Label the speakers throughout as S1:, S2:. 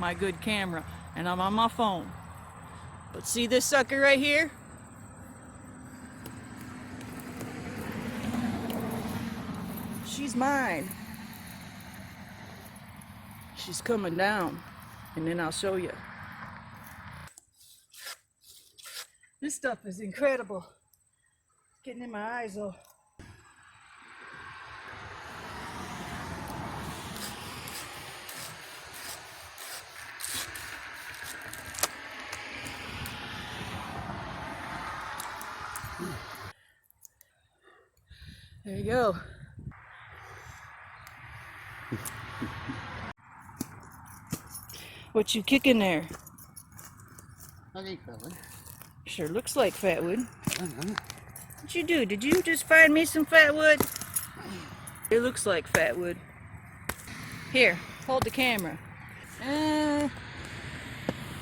S1: my good camera, and I'm on my phone. But see this sucker right here? She's mine. She's coming down, and then I'll show you. This stuff is incredible. Getting in my eyes though. There you go. What you kicking there?
S2: I think fatwood.
S1: Sure looks like fatwood. What'd you do? Did you just find me some fatwood? It looks like fatwood. Here, hold the camera.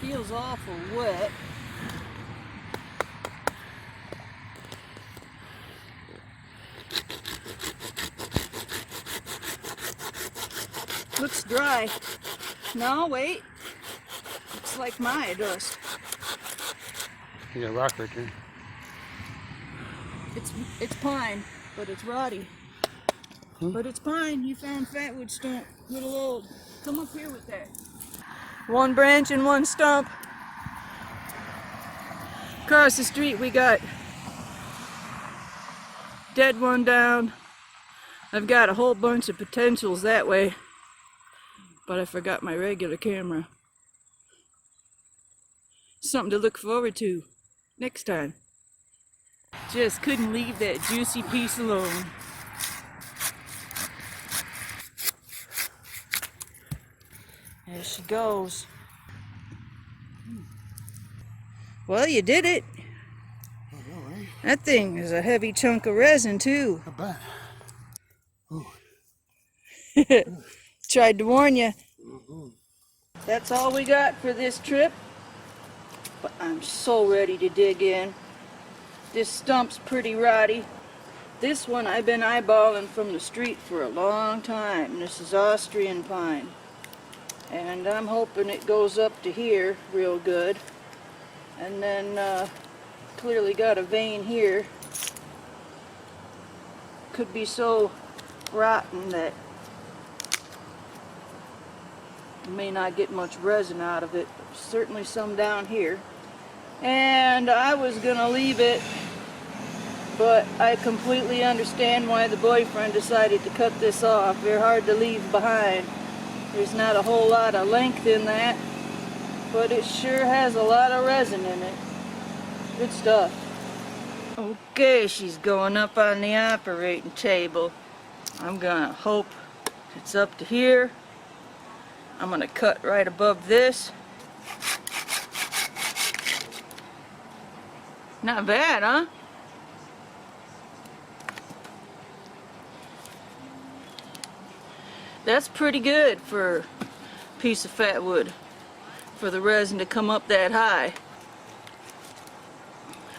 S1: Feels awful wet. Looks dry. No, wait. Looks like Maya dust.
S2: You got a rock right there.
S1: It's pine, but it's rotty. But it's pine. You found fatwood stump. Little old. Come up here with that. One branch and one stump. Across the street we got dead one down. I've got a whole bunch of potentials that way, but I forgot my regular camera. Something to look forward to next time. Just couldn't leave that juicy piece alone. There she goes. Well, you did it.
S2: I know, right?
S1: That thing is a heavy chunk of resin too.
S2: Not bad. Oh.
S1: Tried to warn you. That's all we got for this trip. But I'm so ready to dig in. This stump's pretty rotty. This one I've been eyeballing from the street for a long time. This is Austrian pine. And I'm hoping it goes up to here real good. And then clearly got a vein here. Could be so rotten that you may not get much resin out of it, but certainly some down here. And I was gonna leave it, but I completely understand why the boyfriend decided to cut this off. They're hard to leave behind. There's not a whole lot of length in that, but it sure has a lot of resin in it. Good stuff. Okay, she's going up on the operating table. I'm gonna hope it's up to here. I'm gonna cut right above this. Not bad, huh? That's pretty good for a piece of fatwood, for the resin to come up that high.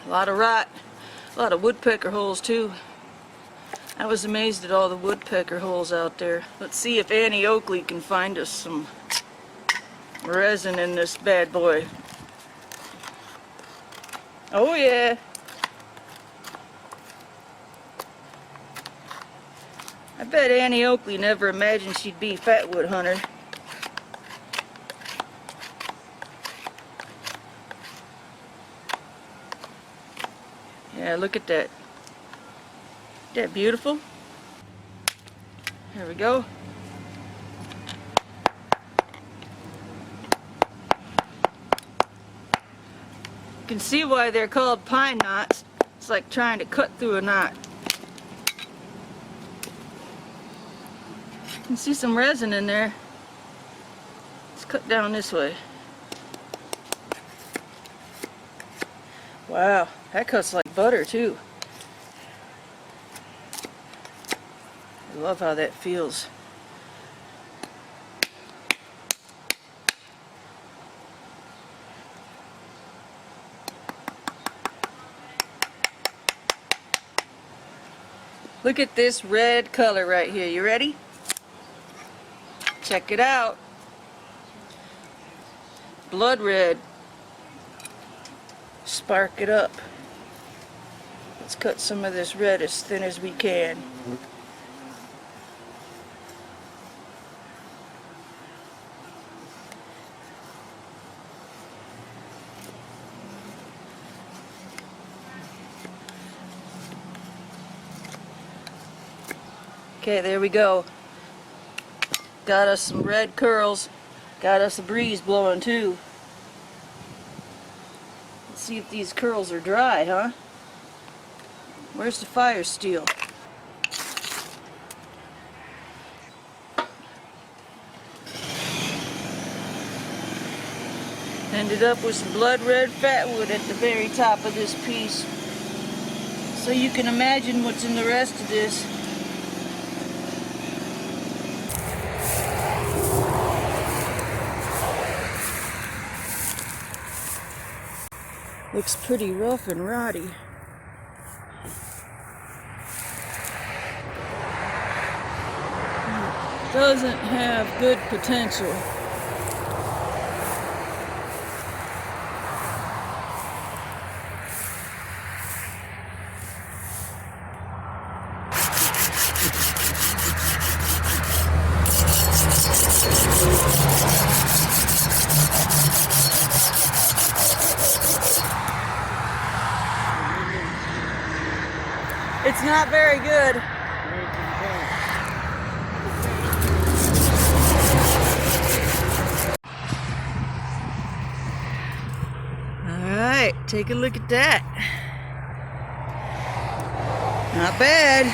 S1: A lot of rot, a lot of woodpecker holes too. I was amazed at all the woodpecker holes out there. Let's see if Annie Oakley can find us some resin in this bad boy. Oh yeah. I bet Annie Oakley never imagined she'd be a fatwood hunter. Yeah, look at that. Isn't that beautiful? There we go. You can see why they're called pine knots. It's like trying to cut through a knot. You can see some resin in there. Let's cut down this way. Wow, that cuts like butter too. I love how that feels. Look at this red color right here. You ready? Check it out. blood red. Spark it up. Let's cut some of this red as thin as we can. Okay, there we go. Got us some red curls. Got us a breeze blowing too. Let's see if these curls are dry, huh? Where's the fire steel? Ended up with some blood red fatwood at the very top of this piece. So you can imagine what's in the rest of this. Looks pretty rough and rotty. Doesn't have good potential. It's not very good. Alright, take a look at that. Not bad.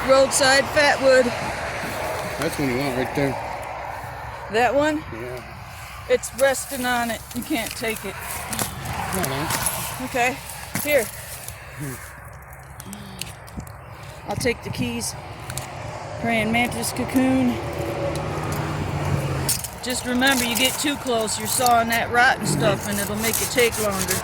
S1: Roadside Fatwood.
S2: That's one you want right there.
S1: That one?
S2: Yeah.
S1: It's resting on it. You can't take it.
S2: No.
S1: Okay, here. I'll take the keys. Praying mantis cocoon. Just remember, you get too close, you're sawing that rotten stuff and it'll make it take longer.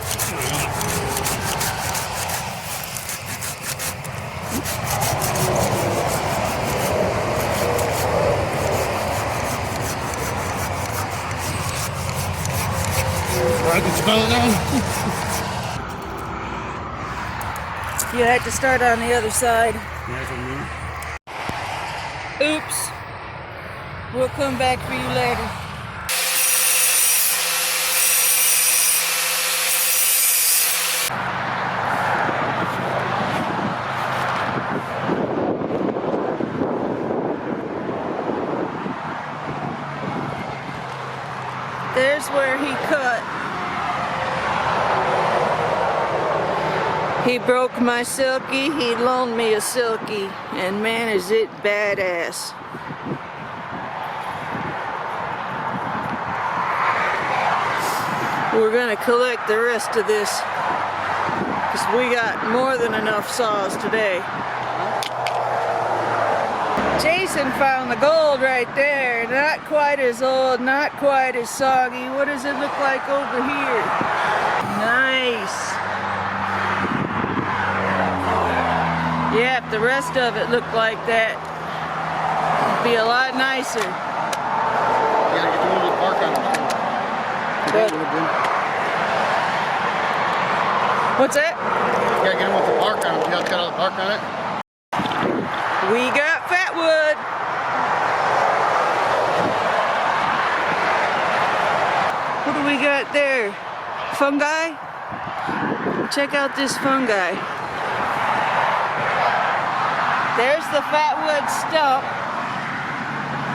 S2: I can smell it now.
S1: You had to start on the other side.
S2: That's what I mean.
S1: Oops. We'll come back for you later. There's where he cut. He broke my silky, he loaned me a silky, and man is it badass. We're gonna collect the rest of this because we got more than enough saws today. Jason found the gold right there. Not quite as old, not quite as soggy. What does it look like over here? Nice. Yeah, if the rest of it looked like that, it'd be a lot nicer.
S2: You gotta get the one with the bark on it.
S1: But, what's that?
S2: You gotta get them with the bark on it. You gotta got all the bark on it.
S1: We got fatwood. What do we got there? Fungi? Check out this fungi. There's the fatwood stump,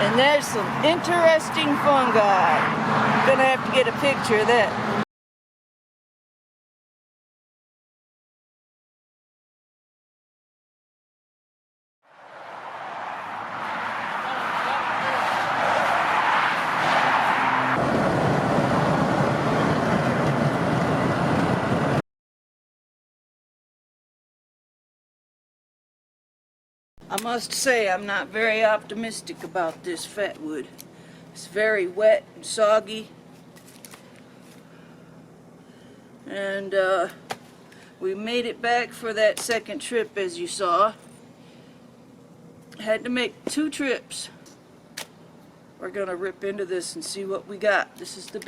S1: and there's some interesting fungi. I'm gonna have to get a picture of that. I must say, I'm not very optimistic about this fatwood. It's very wet and soggy. And we made it back for that second trip, as you saw. Had to make 2 trips. we're gonna rip into this and see what we got. This is the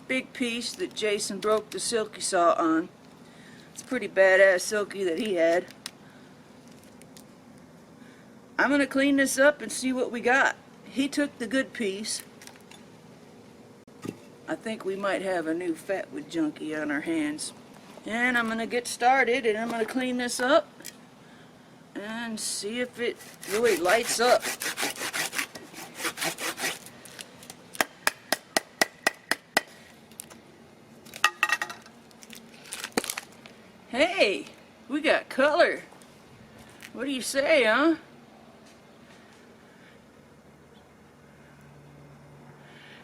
S1: big piece that Jason broke the silky saw on. It's pretty badass silky that he had. I'm gonna clean this up and see what we got. He took the good piece. I think we might have a new Fatwood junkie on our hands. And I'm gonna get started and I'm gonna clean this up and see if it really lights up. Hey, we got color. What do you say, huh?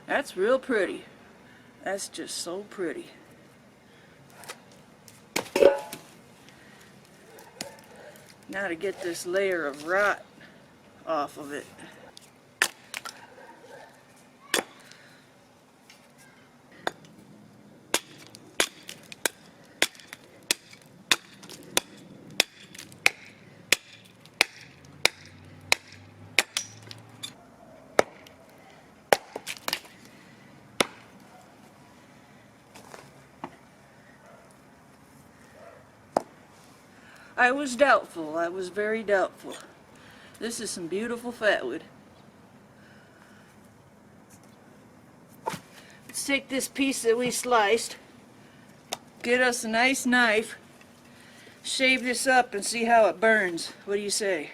S1: That's real pretty. That's just so pretty. Now to get this layer of rot off of it. I was doubtful. I was very doubtful. This is some beautiful fatwood. Let's take this piece that we sliced, get us a nice knife, shave this up and see how it burns. What do you say?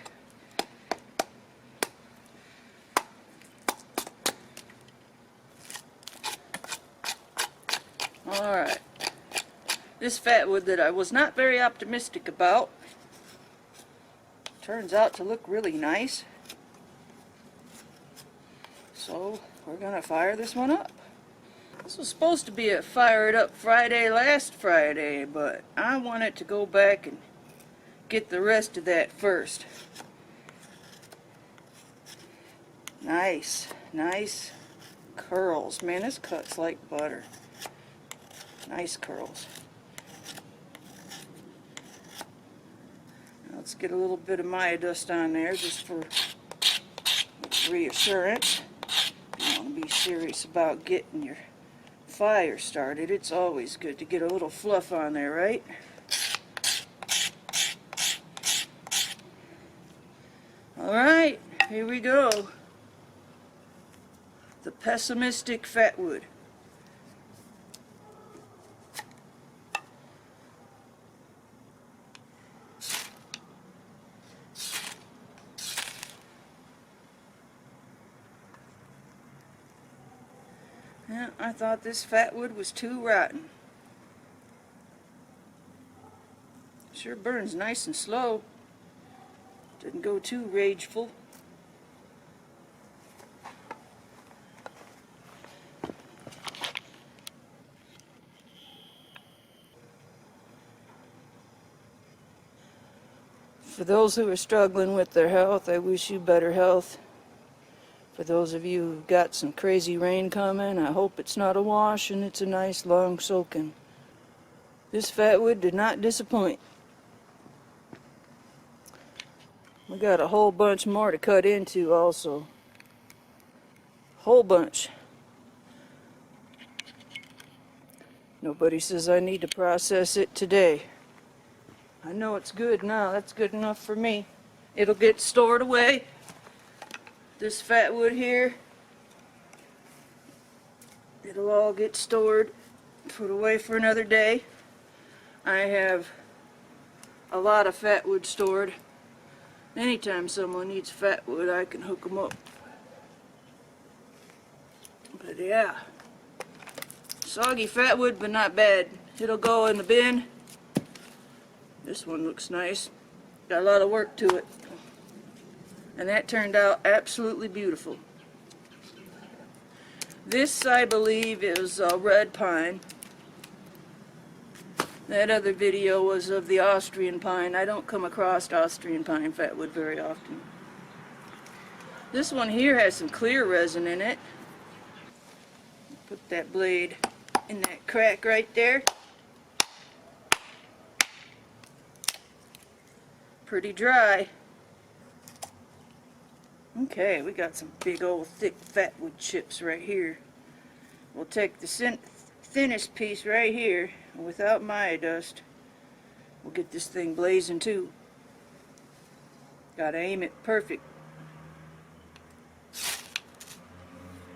S1: Alright. This fatwood that I was not very optimistic about turns out to look really nice. So we're gonna fire this one up. This was supposed to be a Fire It Up Friday last Friday, but I wanted to go back and get the rest of that first. Nice, nice curls. Man, this cuts like butter. Nice curls. Let's get a little bit of Maya dust on there just for reassurance. You want to be serious about getting your fire started. It's always good to get a little fluff on there, right? Alright, here we go. The pessimistic fatwood. Yeah, I thought this fatwood was too rotten. Sure burns nice and slow. Didn't go too rageful. For those who are struggling with their health, I wish you better health. For those of you who've got some crazy rain coming, I hope it's not a wash and it's a nice long soaking. This fatwood did not disappoint. We got a whole bunch more to cut into also. Whole bunch. Nobody says I need to process it today. I know it's good now. That's good enough for me. It'll get stored away. This fatwood here, it'll all get stored, put away for another day. I have a lot of fatwood stored. Anytime someone needs fatwood, I can hook them up. But yeah, soggy fatwood, but not bad. It'll go in the bin. This one looks nice. Got a lot of work to it. And that turned out absolutely beautiful. This, I believe, is red pine. That other video was of the Austrian pine. I don't come across Austrian pine fatwood very often. This one here has some clear resin in it. Put that blade in that crack right there. Pretty dry. Okay, we got some big old thick fatwood chips right here. We'll take the thinnest piece right here, without Maya dust. We'll get this thing blazing too. Gotta aim it perfect.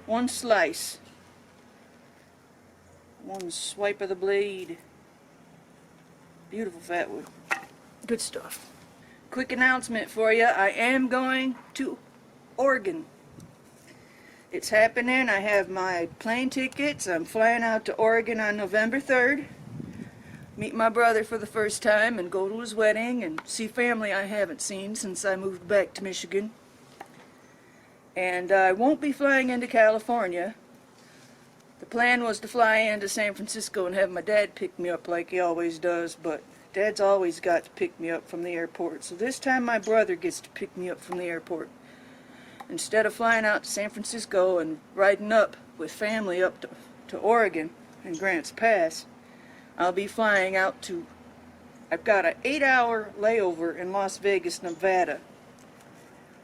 S1: One slice. One swipe of the blade. Beautiful fatwood. Good stuff. Quick announcement for you. I am going to Oregon. It's happening. I have my plane tickets. I'm flying out to Oregon on November 3rd. Meet my brother for the first time and go to his wedding and see family I haven't seen since I moved back to Michigan. And I won't be flying into California. The plan was to fly into San Francisco and have my dad pick me up like he always does, but Dad's always got to pick me up from the airport. So this time my brother gets to pick me up from the airport. Instead of flying out to San Francisco and riding up with family up to Oregon and Grants Pass, I'll be flying out to, I've got an 8-hour layover in Las Vegas, Nevada.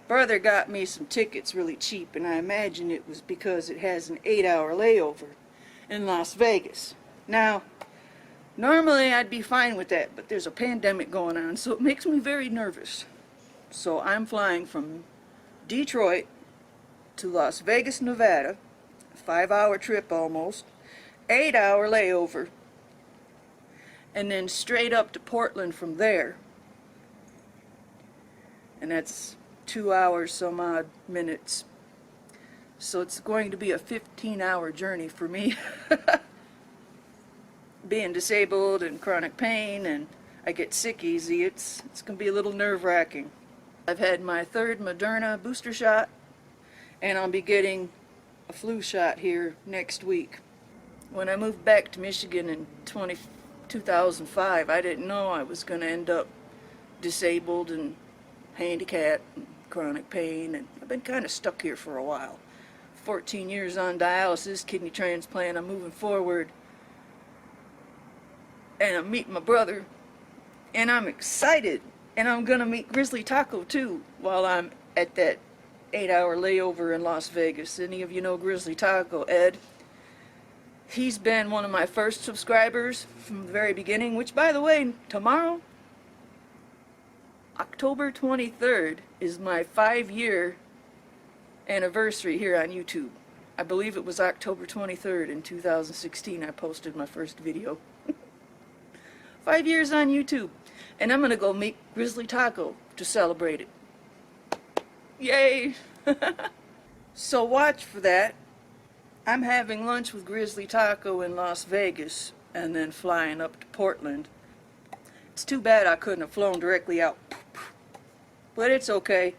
S1: Brother got me some tickets really cheap, and I imagine it was because it has an 8-hour layover in Las Vegas. Now, normally I'd be fine with that, but there's a pandemic going on, so it makes me very nervous. So I'm flying from Detroit to Las Vegas, Nevada, a 5-hour trip almost, 8-hour layover, and then straight up to Portland from there. And that's 2 hours some odd minutes. So it's going to be a 15-hour journey for me. Being disabled and chronic pain, and I get sick easy, it's going to be a little nerve-wracking. I've had my 3rd Moderna booster shot, and I'll be getting a flu shot here next week. When I moved back to Michigan in 2005, I didn't know I was going to end up disabled and handicapped and chronic pain, and I've been kind of stuck here for a while. 14 years on dialysis, kidney transplant, I'm moving forward, and I'm meeting my brother, and I'm excited, and I'm gonna meet Grizzly Taco too while I'm at that 8-hour layover in Las Vegas. Any of you know Grizzly Taco? Ed? He's been one of my first subscribers from the very beginning, which, by the way, tomorrow, October 23rd, is my 5-year anniversary here on YouTube. I believe it was October 23rd in 2016 I posted my first video. 5 years on YouTube. And I'm going to go meet Grizzly Taco to celebrate it. Yay! So watch for that. I'm having lunch with Grizzly Taco in Las Vegas and then flying up to Portland. It's too bad I couldn't have flown directly out. But it's okay.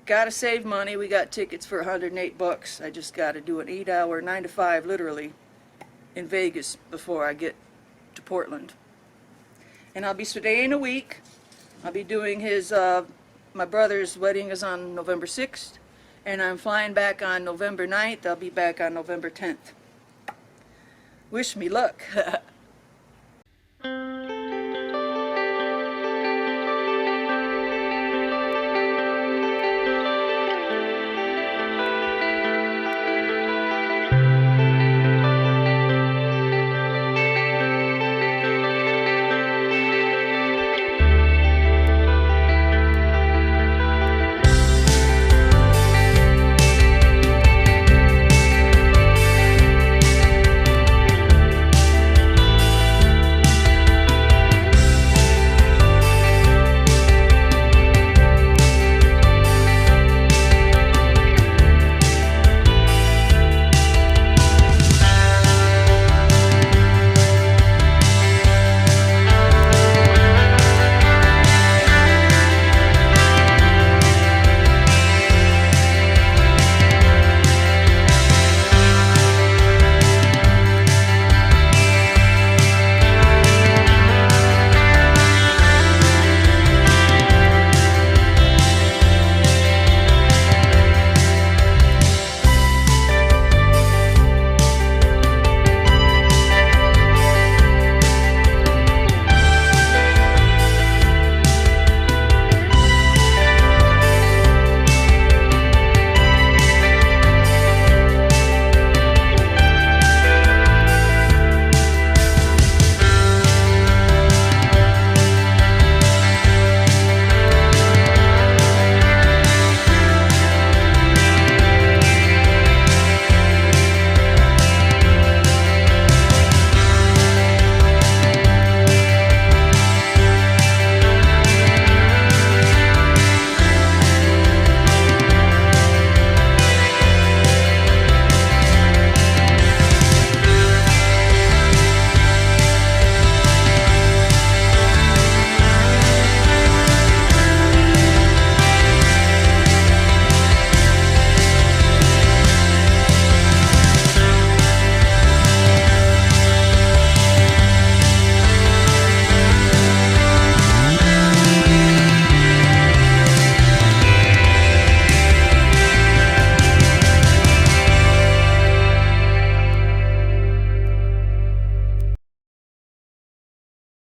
S1: Gotta save money. We got tickets for $108. I just gotta do an 8-hour, 9 to 5, literally, in Vegas before I get to Portland. And I'll be staying a week. I'll be doing his, my brother's wedding is on November 6th. And I'm flying back on November 9th. I'll be back on November 10th. Wish me luck.